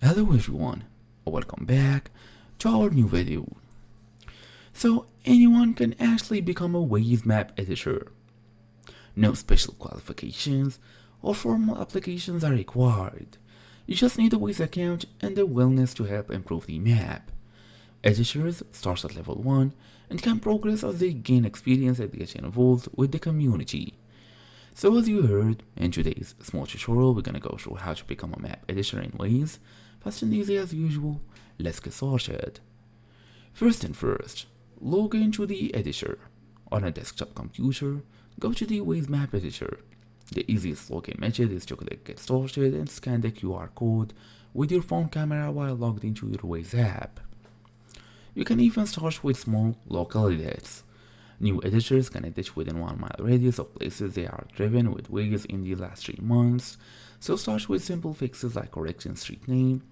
Hello everyone, welcome back to our new video. So anyone can actually become a Waze map editor. No special qualifications or formal applications are required. You just need a Waze account and the willingness to help improve the map. Editors start at level 1 and can progress as they gain experience and get involved with the community. So as you heard, in today's small tutorial we're gonna go through how to become a map editor in Waze. Fast and easy as usual, let's get started. First and first, log into the editor. On a desktop computer, go to the Waze map editor. The easiest login method is to click get started and scan the QR code with your phone camera while logged into your Waze app. You can even start with small local edits. New editors can edit within 1 mile radius of places they are driven with Waze in the last 3 months, so start with simple fixes like correcting street name,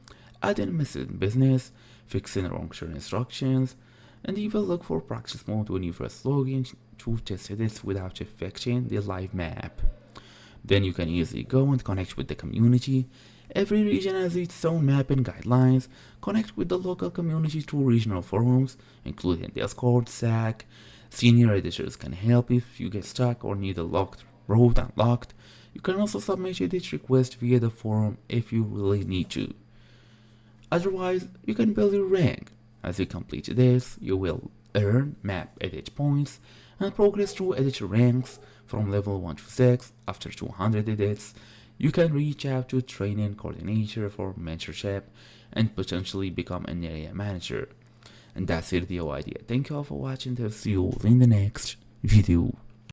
adding missing business, fixing wrong turn instructions, and even look for practice mode when you first log in to test edits without affecting the live map. Then you can easily go and connect with the community. Every region has its own map and guidelines. Connect with the local community through regional forums, including Discord, SAC. Senior editors can help if you get stuck or need a locked road unlocked. You can also submit edit request via the forum if you really need to. Otherwise, you can build your rank. As you complete this, you will earn map edit points and progress through editor ranks from level 1 to 6. After 200 edits, you can reach out to training coordinator for mentorship and potentially become an area manager. And that's it, the idea. Thank you all for watching this. See you all in the next video.